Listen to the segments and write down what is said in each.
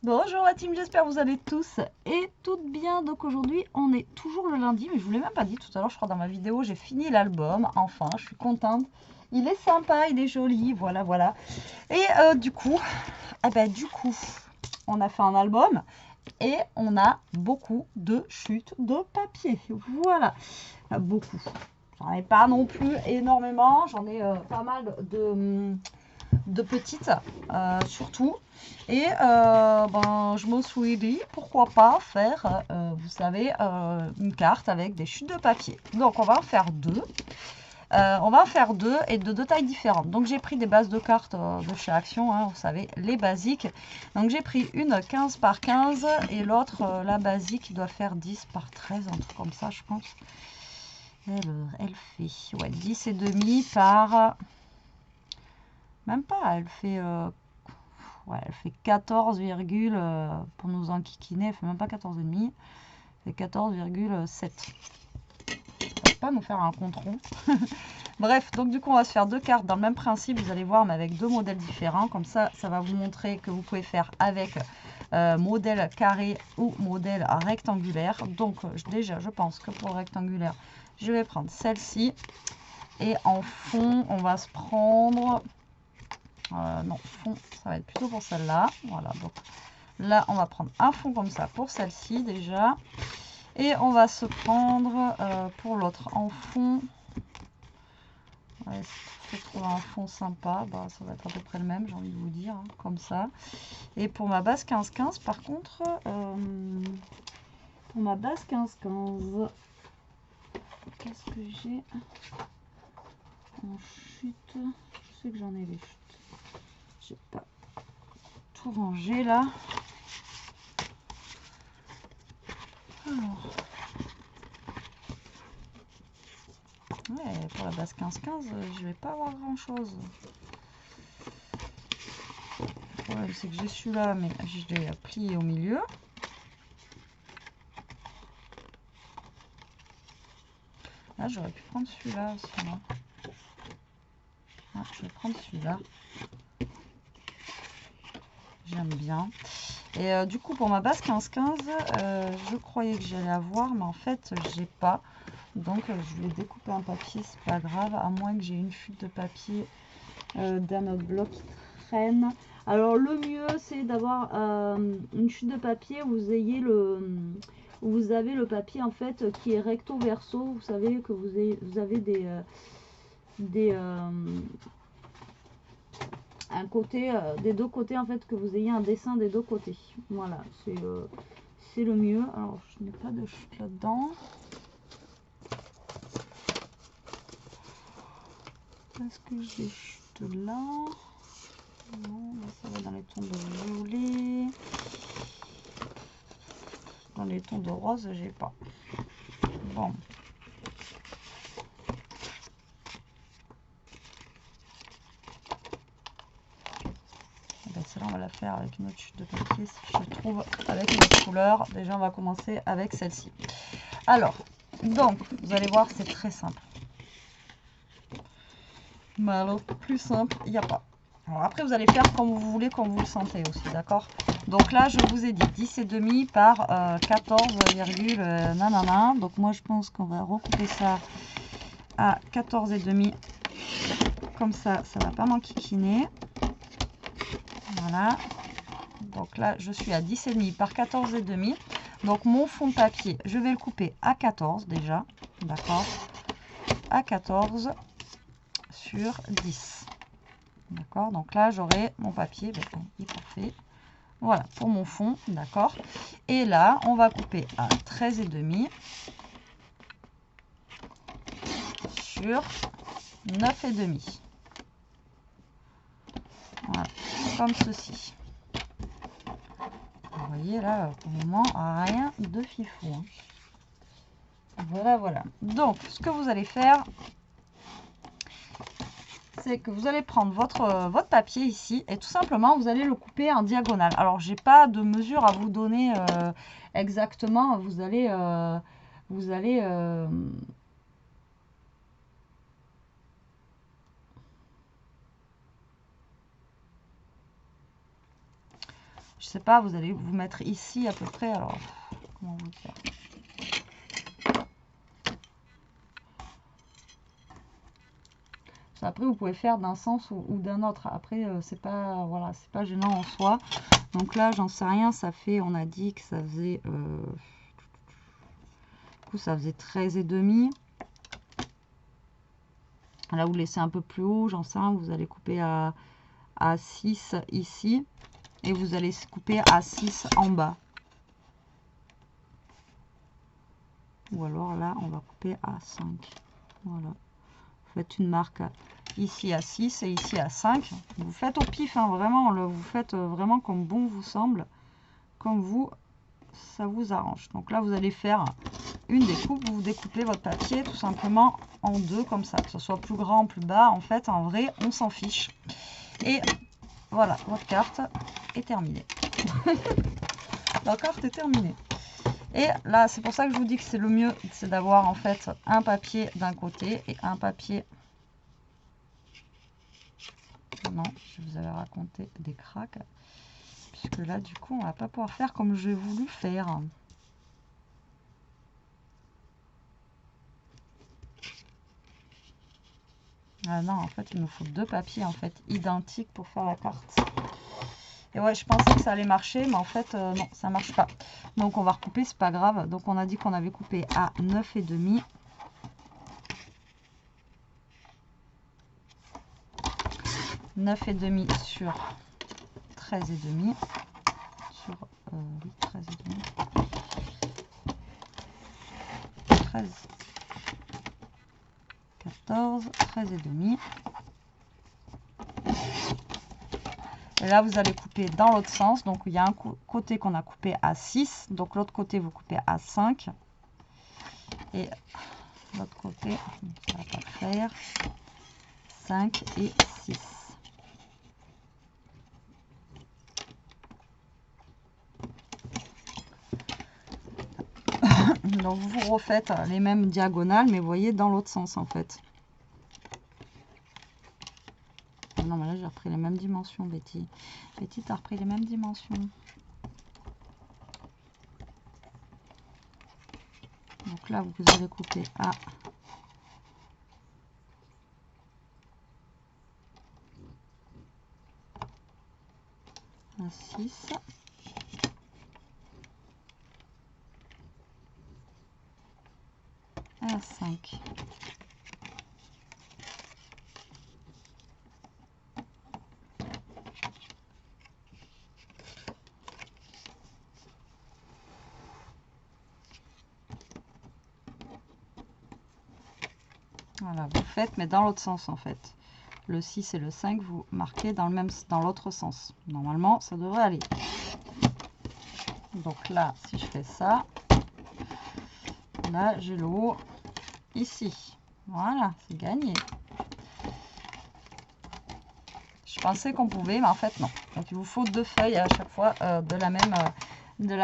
Bonjour la team, j'espère que vous allez tous et toutes bien. Donc aujourd'hui on est toujours le lundi, mais je vous l'ai même pas dit tout à l'heure, je crois dans ma vidéo, j'ai fini l'album, enfin je suis contente. Il est sympa, il est joli, voilà voilà. Et du coup, on a fait un album et on a beaucoup de chutes de papier. Voilà, beaucoup. J'en ai pas non plus énormément, j'en ai pas mal de petites surtout. Et je me suis dit pourquoi pas faire, vous savez, une carte avec des chutes de papier. Donc on va en faire deux. On va en faire deux et de deux tailles différentes. Donc j'ai pris des bases de cartes de chez Action, hein, vous savez, les basiques. Donc j'ai pris une 15 par 15 et l'autre, la basique, qui doit faire 10 par 13, un truc comme ça, je pense. Elle fait ouais, 10 et demi par... Même pas, ouais, elle fait 14, pour nous enquiquiner, elle fait même pas 14,5, elle fait 14,7. Ça va pas nous faire un compte rond. Bref, donc du coup on va se faire deux cartes dans le même principe, vous allez voir, mais avec deux modèles différents. Comme ça, ça va vous montrer que vous pouvez faire avec modèle carré ou modèle rectangulaire. Donc déjà, je pense que pour le rectangulaire, je vais prendre celle-ci. Et en fond, on va se prendre... non, fond, ça va être plutôt pour celle-là. Voilà, donc là, on va prendre un fond comme ça pour celle-ci déjà. Et on va se prendre pour l'autre en fond. Ouais, si je trouve un fond sympa, bah, ça va être à peu près le même, j'ai envie de vous dire, hein, comme ça. Et pour ma base 15-15, par contre, pour ma base 15-15, qu'est-ce que j'ai en chute? Je sais que j'en ai les chutes. J'ai pas tout rangé là. Alors, ouais, pour la base 15-15, je vais pas avoir grand chose. Le problème, c'est que j'ai celui-là, mais je l'ai plié au milieu. Là, j'aurais pu prendre celui-là, sinon. Ah, je vais prendre celui-là. J'aime bien. Et du coup, pour ma base 15-15, je croyais que j'allais avoir, mais en fait, j'ai pas. Donc, je vais découper un papier, c'est pas grave, à moins que j'ai une chute de papier d'un autre bloc qui traîne. Alors, le mieux, c'est d'avoir une chute de papier où vous avez le papier en fait qui est recto verso. Vous savez que vous avez des un côté des deux côtés, en fait, que vous ayez un dessin des deux côtés. Voilà, c'est le mieux. Alors je n'ai pas de chute là dedans. Est-ce que j'ai chute là? Non, là ça va dans les tons de violet. Dans les tons de rose, j'ai pas. Bon. Celle-là, on va la faire avec une autre chute de papier, si je trouve, avec une autre couleur. Déjà, on va commencer avec celle-ci. Alors, donc, vous allez voir, c'est très simple. Mais alors, plus simple, il n'y a pas. Alors après, vous allez faire comme vous voulez, comme vous le sentez aussi, d'accord? Donc là, je vous ai dit 10,5 par 14, nanana. Donc moi, je pense qu'on va recouper ça à 14,5. Comme ça, ça va pas m'enquiquiner. Voilà. Donc là, je suis à 10,5 par 14,5. Donc mon fond de papier, je vais le couper à 14 déjà. D'accord? À 14 sur 10. D'accord? Donc là, j'aurai mon papier. Ben, il est parfait. Voilà, pour mon fond. D'accord? Et là, on va couper à 13,5 sur 9,5. Voilà, comme ceci. Vous voyez là, pour le moment, rien de fifou. Hein. Voilà, voilà. Donc, ce que vous allez faire, c'est que vous allez prendre votre papier ici et tout simplement, vous allez le couper en diagonale. Alors, j'ai pas de mesure à vous donner exactement. Vous allez Je sais pas, vous allez vous mettre ici à peu près. Alors, comment vous dire? Après, vous pouvez faire d'un sens ou d'un autre. Après, c'est pas, voilà, c'est pas gênant en soi. Donc là, j'en sais rien. Ça fait, on a dit que ça faisait, du coup, ça faisait 13,5. Là, vous laissez un peu plus haut. J'en sais rien. Vous allez couper à 6 ici. Et vous allez couper à 6 en bas. Ou alors là, on va couper à 5. Voilà. Vous faites une marque ici à 6 et ici à 5. Vous faites au pif, hein, vraiment. Vous faites vraiment comme bon vous semble. Comme vous, ça vous arrange. Donc là, vous allez faire une découpe. Vous découpez votre papier tout simplement en deux comme ça. Que ce soit plus grand, plus bas. En fait, en vrai, on s'en fiche. Et voilà, votre carte est terminée. La carte est terminée. Et là, c'est pour ça que je vous dis que c'est le mieux, c'est d'avoir en fait un papier d'un côté et un papier... Non, je vous avais raconté des cracks. Puisque là, du coup, on va pas pouvoir faire comme j'ai voulu faire. Ah non, en fait, il nous faut deux papiers en fait identiques pour faire la carte. Et ouais, je pensais que ça allait marcher, mais en fait, non, ça marche pas. Donc, on va recouper, c'est pas grave. Donc, on a dit qu'on avait coupé à 9,5. 9,5 sur 13,5. Sur, oui, 13,5. 13, 14, 13,5. Et là, vous allez couper dans l'autre sens. Donc, il y a un côté qu'on a coupé à 6. Donc, l'autre côté, vous coupez à 5. Et l'autre côté, ça va pas faire. 5 et 6. Donc, vous refaites les mêmes diagonales, mais vous voyez, dans l'autre sens, en fait. Non, mais là, j'ai repris les mêmes dimensions, Betty. Betty, tu as repris les mêmes dimensions. Donc là, vous allez couper à 6. À 5. Voilà, vous faites, mais dans l'autre sens en fait. Le 6 et le 5, vous marquez dans l'autre sens. Normalement, ça devrait aller. Donc là, si je fais ça, là, j'ai le haut ici. Voilà, c'est gagné. Je pensais qu'on pouvait, mais en fait, non. Donc, il vous faut deux feuilles à chaque fois de la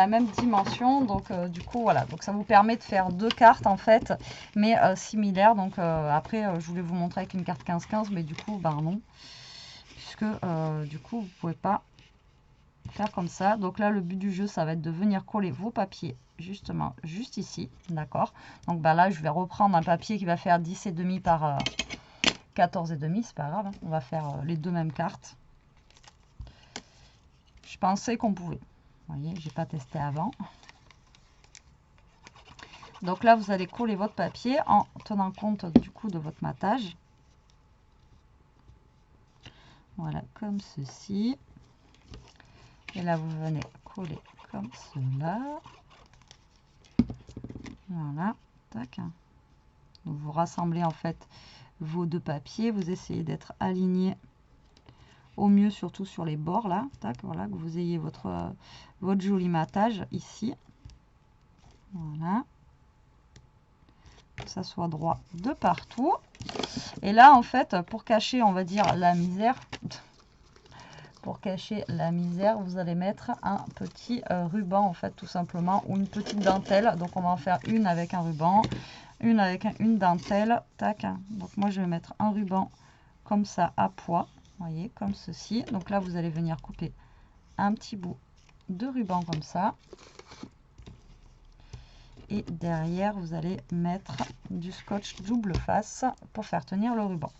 même dimension. Donc, du coup, voilà. Donc, ça vous permet de faire deux cartes, en fait, mais similaires. Donc, après, je voulais vous montrer avec une carte 15-15, mais du coup, ben non. Puisque, du coup, vous pouvez pas faire comme ça. Donc là, le but du jeu, ça va être de venir coller vos papiers, justement, juste ici. D'accord. Donc, ben là, je vais reprendre un papier qui va faire 10,5 par 14,5. C'est pas grave, hein. On va faire les deux mêmes cartes. Je pensais qu'on pouvait. Vous voyez, j'ai pas testé avant. Donc là, vous allez coller votre papier en tenant compte du coup de votre matage. Voilà, comme ceci. Et là, vous venez coller comme cela. Voilà, tac. Donc, vous rassemblez en fait vos deux papiers. Vous essayez d'être aligné au mieux, surtout sur les bords là. Tac, voilà, que vous ayez votre joli matage ici. Voilà. Que ça soit droit de partout. Et là, en fait, pour cacher, on va dire, la misère, vous allez mettre un petit ruban, en fait, tout simplement, ou une petite dentelle. Donc, on va en faire une avec un ruban, une avec une dentelle. Tac. Donc, moi, je vais mettre un ruban comme ça à poids. Vous voyez, comme ceci. Donc là, vous allez venir couper un petit bout 2 rubans comme ça. Et derrière, vous allez mettre du scotch double face pour faire tenir le ruban.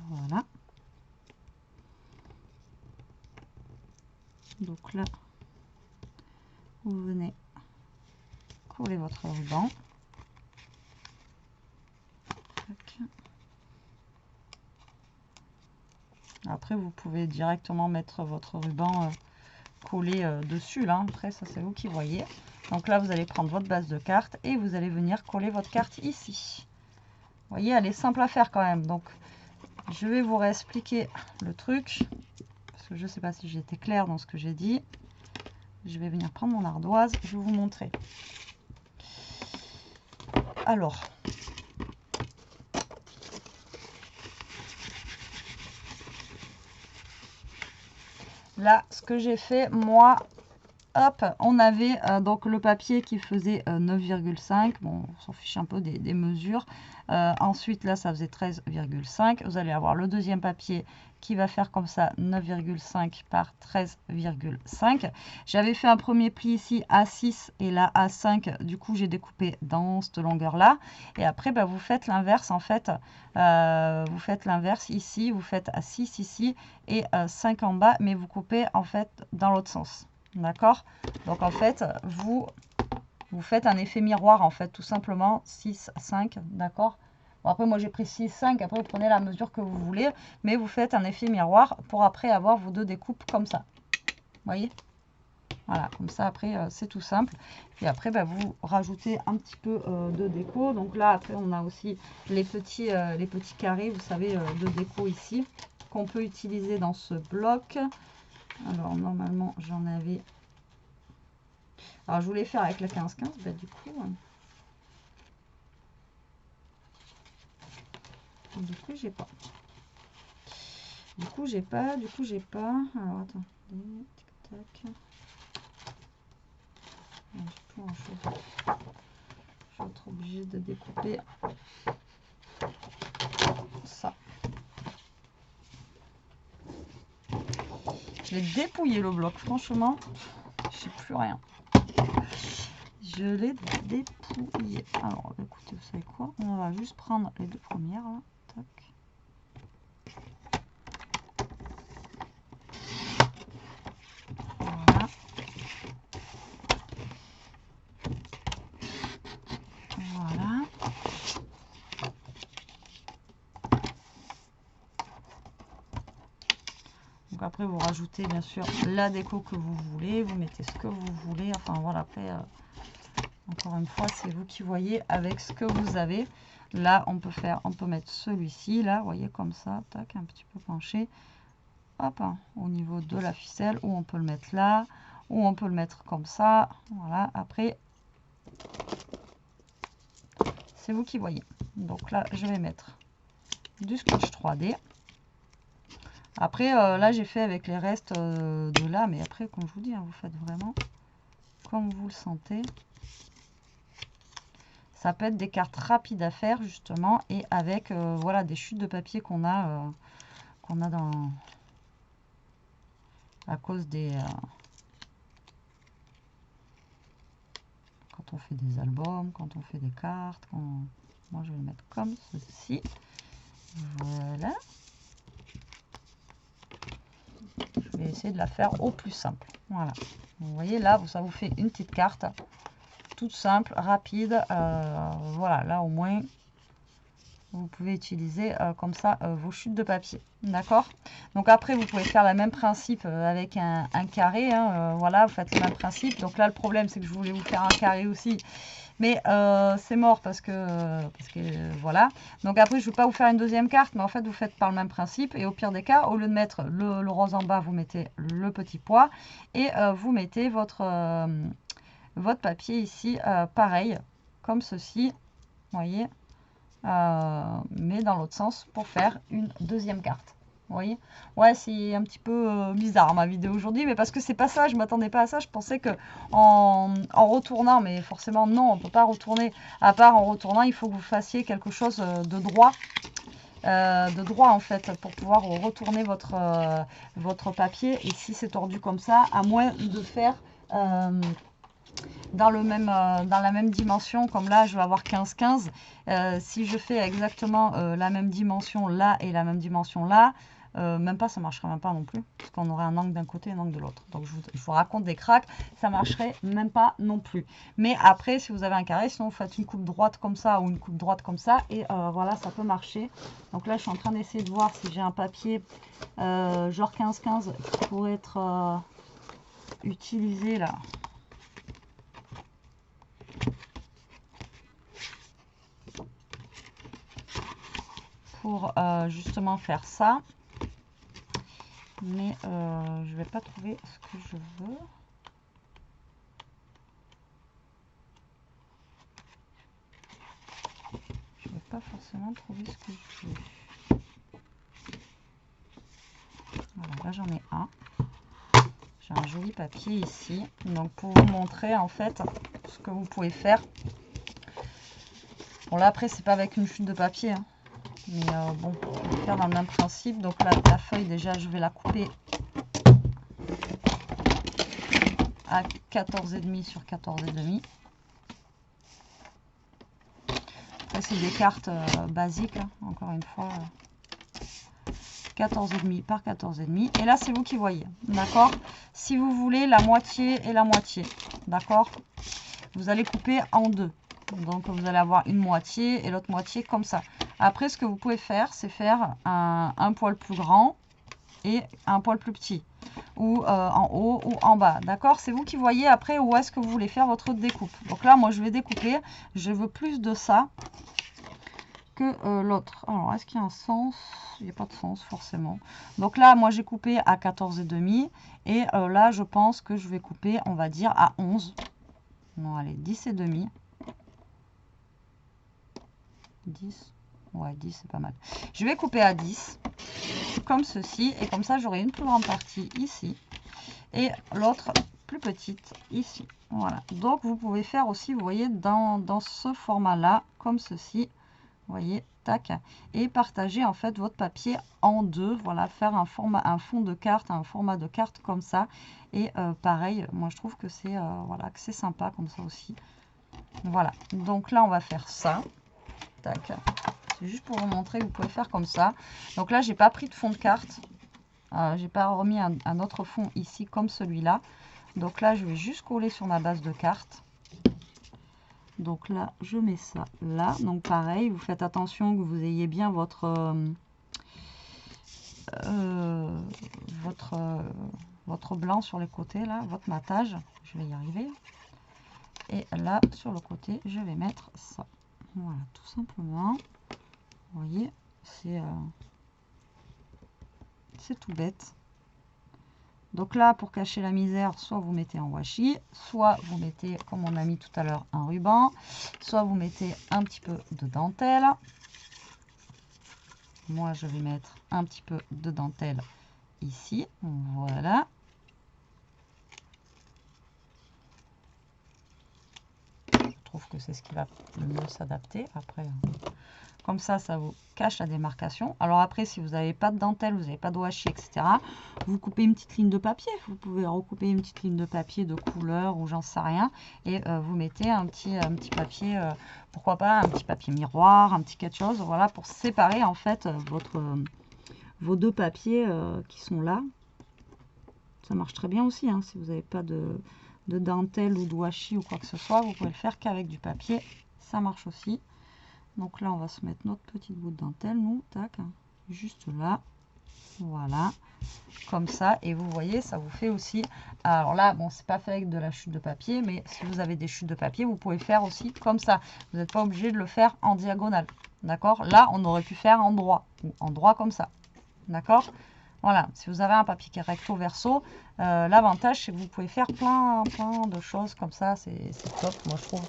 Voilà. Donc là, vous venez coller votre ruban. Après, vous pouvez directement mettre votre ruban collé dessus. Là. Après, ça, c'est vous qui voyez. Donc là, vous allez prendre votre base de carte et vous allez venir coller votre carte ici. Vous voyez, elle est simple à faire quand même. Donc, je vais vous réexpliquer le truc. Parce que je ne sais pas si j'ai été claire dans ce que j'ai dit. Je vais venir prendre mon ardoise. Je vais vous montrer. Alors, là, ce que j'ai fait, moi, hop, on avait donc le papier qui faisait 9,5. Bon, on s'en fiche un peu des mesures. Ensuite, là, ça faisait 13,5. Vous allez avoir le deuxième papier qui va faire comme ça 9,5 par 13,5. J'avais fait un premier pli ici à 6 et là à 5. Du coup, j'ai découpé dans cette longueur-là. Et après, bah, vous faites l'inverse en fait. Vous faites l'inverse ici. Vous faites à 6 ici et 5 en bas. Mais vous coupez en fait dans l'autre sens. D'accord? Donc en fait, vous faites un effet miroir en fait, tout simplement 6, 5, d'accord? Bon, après moi j'ai pris 6, 5, après vous prenez la mesure que vous voulez, mais vous faites un effet miroir pour après avoir vos deux découpes comme ça. Vous voyez? Voilà, comme ça après c'est tout simple. Et après bah, vous rajoutez un petit peu de déco. Donc là après on a aussi les petits carrés, vous savez, de déco ici, qu'on peut utiliser dans ce bloc. Alors, normalement, j'en avais... Alors, je voulais faire avec la 15-15, bah, du coup... j'ai pas. Du coup, j'ai pas. Alors, attends. Tic-tac. Je vais être obligée de découper ça. Je l'ai dépouillé le bloc, franchement, je sais plus rien. Je l'ai dépouillé. Alors, écoutez, vous savez quoi? On va juste prendre les deux premières. Là. Tac. Voilà. Voilà. Donc après, vous rajoutez bien sûr la déco que vous voulez. Vous mettez ce que vous voulez. Enfin, voilà, après... encore une fois, c'est vous qui voyez avec ce que vous avez. Là, on peut mettre celui-ci, là, vous voyez, comme ça, tac, un petit peu penché. Hop, hein, au niveau de la ficelle, ou on peut le mettre là, ou on peut le mettre comme ça. Voilà, après, c'est vous qui voyez. Donc là, je vais mettre du scotch 3D. Après, là, j'ai fait avec les restes de là, mais après, comme je vous dis, hein, vous faites vraiment comme vous le sentez. Ça peut être des cartes rapides à faire justement et avec voilà des chutes de papier qu'on a dans à cause des quand on fait des albums, quand on fait des cartes. Moi je vais le mettre comme ceci. Voilà. Je vais essayer de la faire au plus simple. Voilà. Vous voyez là, ça vous fait une petite carte toute simple, rapide. Voilà, là au moins vous pouvez utiliser comme ça vos chutes de papier. D'accord? Donc après, vous pouvez faire le même principe avec un carré. Hein, voilà, vous faites le même principe. Donc là, le problème, c'est que je voulais vous faire un carré aussi. Mais c'est mort parce que voilà. Donc après, je ne vais pas vous faire une deuxième carte. Mais en fait, vous faites par le même principe. Et au pire des cas, au lieu de mettre le rose en bas, vous mettez le petit pois. Et vous mettez votre papier ici, pareil, comme ceci. Vous voyez, mais dans l'autre sens pour faire une deuxième carte. Vous voyez? Ouais, c'est un petit peu bizarre ma vidéo aujourd'hui, mais parce que c'est pas ça, je m'attendais pas à ça. Je pensais que en retournant, mais forcément non, on peut pas retourner. À part en retournant, il faut que vous fassiez quelque chose de droit. En fait, pour pouvoir retourner votre papier. Et si c'est tordu comme ça, à moins de faire dans la même dimension, comme là je vais avoir 15-15, si je fais exactement la même dimension là et la même dimension là, même pas, ça marcherait même pas non plus, parce qu'on aurait un angle d'un côté et un angle de l'autre. Donc je vous raconte des cracks, ça marcherait même pas non plus. Mais après, si vous avez un carré, sinon vous faites une coupe droite comme ça ou une coupe droite comme ça, et voilà, ça peut marcher. Donc là, je suis en train d'essayer de voir si j'ai un papier genre 15-15 qui pourrait être utilisé là. Pour justement faire ça, mais je vais pas trouver ce que je veux. Je vais pas forcément trouver ce que je veux. Voilà, là j'en ai un. J'ai un joli papier ici, donc pour vous montrer en fait ce que vous pouvez faire. Bon là après c'est pas avec une chute de papier, hein. Mais bon, on va faire dans le même principe. Donc là, la feuille, déjà, je vais la couper à 14,5 sur 14,5. Après, c'est des cartes basiques, hein, encore une fois. 14,5 par 14,5. Et là, c'est vous qui voyez, d'accord? Si vous voulez la moitié et la moitié, d'accord? Vous allez couper en deux. Donc, vous allez avoir une moitié et l'autre moitié comme ça. Après, ce que vous pouvez faire, c'est faire un poil plus grand et un poil plus petit. Ou en haut ou en bas. D'accord? C'est vous qui voyez après où est-ce que vous voulez faire votre découpe. Donc là, moi, je vais découper. Je veux plus de ça que l'autre. Alors, est-ce qu'il y a un sens? Il n'y a pas de sens, forcément. Donc là, moi, j'ai coupé à 14,5. Et là, je pense que je vais couper, on va dire, à 11. Non, allez, 10,5. 10. Ouais, 10, c'est pas mal. Je vais couper à 10, comme ceci. Et comme ça, j'aurai une plus grande partie ici. Et l'autre plus petite ici. Voilà. Donc, vous pouvez faire aussi, vous voyez, dans ce format-là, comme ceci. Vous voyez, tac. Et partager, en fait, votre papier en deux. Voilà, faire un fond de carte, un format de carte comme ça. Et pareil, moi, je trouve que c'est voilà, que c'est sympa comme ça aussi. Voilà. Donc là, on va faire ça. Tac. C'est juste pour vous montrer que vous pouvez faire comme ça. Donc là, j'ai pas pris de fond de carte. J'ai pas remis un autre fond ici comme celui-là. Donc là, je vais juste coller sur ma base de carte. Donc là, je mets ça là. Donc pareil, vous faites attention que vous ayez bien votre blanc sur les côtés, là, votre matage. Je vais y arriver. Et là, sur le côté, je vais mettre ça. Voilà, tout simplement. Vous voyez, c'est tout bête. Donc là, pour cacher la misère, soit vous mettez en washi, soit vous mettez, comme on a mis tout à l'heure, un ruban, soit vous mettez un petit peu de dentelle. Moi, je vais mettre un petit peu de dentelle ici. Voilà. Je trouve que c'est ce qui va le mieux s'adapter. Après, comme ça, ça vous cache la démarcation. Alors après, si vous n'avez pas de dentelle, vous n'avez pas de washi, etc., vous coupez une petite ligne de papier. Vous pouvez recouper une petite ligne de papier de couleur ou j'en sais rien. Et vous mettez un petit papier, pourquoi pas, un petit papier miroir, un petit quelque chose, voilà, pour séparer en fait vos deux papiers qui sont là. Ça marche très bien aussi, hein, si vous n'avez pas de dentelle ou de washi ou quoi que ce soit, vous pouvez le faire qu'avec du papier. Ça marche aussi. Donc là, on va se mettre notre petite bout de dentelle, nous, tac, juste là, voilà, comme ça. Et vous voyez, ça vous fait aussi, alors là, bon, c'est pas fait avec de la chute de papier, mais si vous avez des chutes de papier, vous pouvez faire aussi comme ça. Vous n'êtes pas obligé de le faire en diagonale, d'accord? Là, on aurait pu faire en droit, ou en droit comme ça, d'accord? Voilà, si vous avez un papier qui est recto verso, l'avantage, c'est que vous pouvez faire plein de choses comme ça, c'est top, moi, je trouve.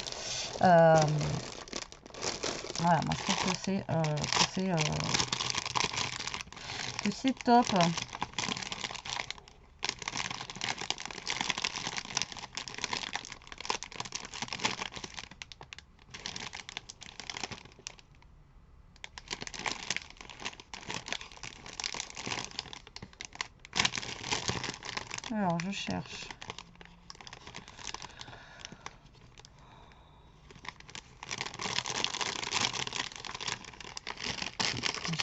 Voilà, moi je trouve que que c'est top. Alors, je cherche.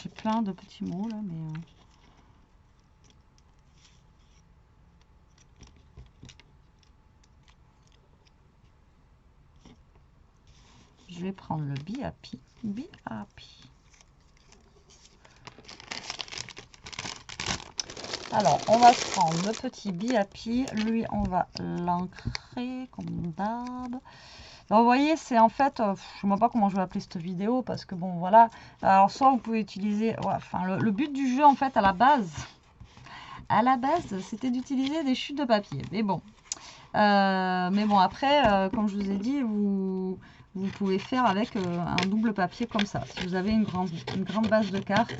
J'ai plein de petits mots là, mais... Je vais prendre le BAP. BAP. Alors, on va se prendre le petit BAP. Lui, on va l'ancrer comme d'hab. Alors, vous voyez, c'est en fait, je ne sais même pas comment je vais appeler cette vidéo, parce que bon, voilà. Alors, soit vous pouvez utiliser, ouais, enfin, le but du jeu, en fait, à la base, c'était d'utiliser des chutes de papier. Mais bon, après, comme je vous ai dit, vous pouvez faire avec un double papier comme ça, si vous avez une grande base de cartes.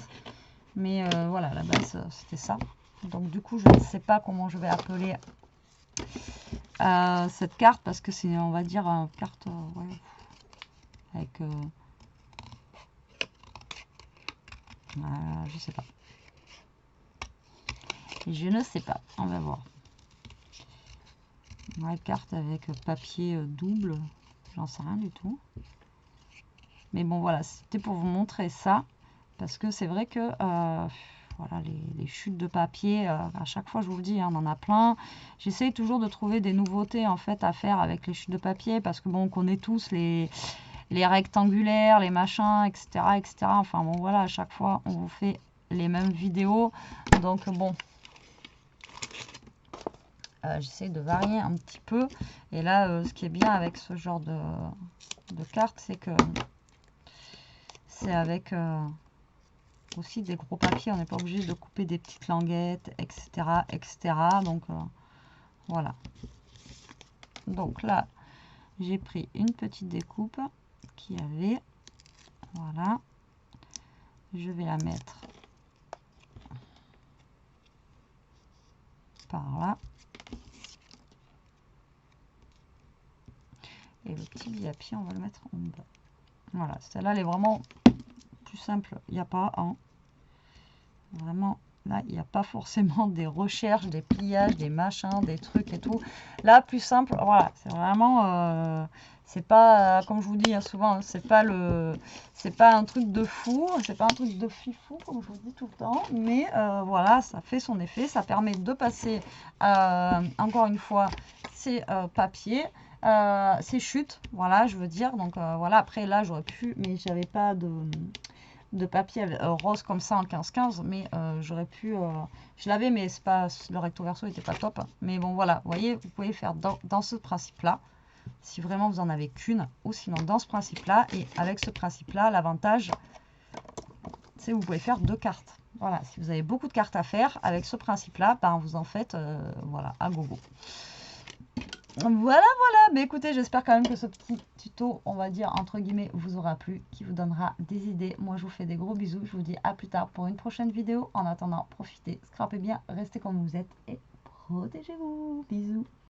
Mais voilà, la base, c'était ça. Donc, du coup, je ne sais pas comment je vais appeler cette carte, parce que c'est, on va dire, une carte ouais, avec... je sais pas. Je ne sais pas. On va voir. Ouais, carte avec papier double. J'en sais rien du tout. Mais bon, voilà. C'était pour vous montrer ça. Parce que c'est vrai que... voilà, les chutes de papier, à chaque fois, je vous le dis, hein, on en a plein. J'essaye toujours de trouver des nouveautés, en fait, à faire avec les chutes de papier. Parce que, bon, on connaît tous les rectangulaires, les machins, etc., etc. Enfin, bon, voilà, à chaque fois, on vous fait les mêmes vidéos. Donc, bon... j'essaie de varier un petit peu. Et là, ce qui est bien avec ce genre de carte, c'est que c'est avec aussi des gros papiers. On n'est pas obligé de couper des petites languettes, etc. etc. Donc, voilà. Donc là, j'ai pris une petite découpe qui avait. Voilà. Je vais la mettre par là. Et le petit biapi, on va le mettre en bas. Voilà, celle-là, elle est vraiment plus simple. Il n'y a pas un. Vraiment, là, il n'y a pas forcément des recherches, des pliages, des machins, des trucs et tout. Là, plus simple, voilà, c'est vraiment... c'est pas, comme je vous dis hein, souvent, c'est pas un truc de fou, c'est pas un truc de fifou, comme je vous dis tout le temps. Mais voilà, ça fait son effet. Ça permet de passer, encore une fois, ces papiers. Ces chutes, voilà, je veux dire. Donc voilà, après là, j'aurais pu, mais j'avais pas de papier rose comme ça en 15-15, mais j'aurais pu... je l'avais, mais c'est pas, le recto verso n'était pas top. Mais bon, voilà, vous voyez, vous pouvez faire dans ce principe-là, si vraiment vous en avez qu'une, ou sinon dans ce principe-là. Et avec ce principe-là, l'avantage, c'est que vous pouvez faire 2 cartes. Voilà, si vous avez beaucoup de cartes à faire, avec ce principe-là, ben, vous en faites, voilà, à gogo. Voilà, mais écoutez, j'espère quand même que ce petit tuto, on va dire, entre guillemets, vous aura plu, qui vous donnera des idées. Moi, je vous fais des gros bisous. Je vous dis à plus tard pour une prochaine vidéo. En attendant, profitez, scrapez bien, restez comme vous êtes et protégez-vous. Bisous.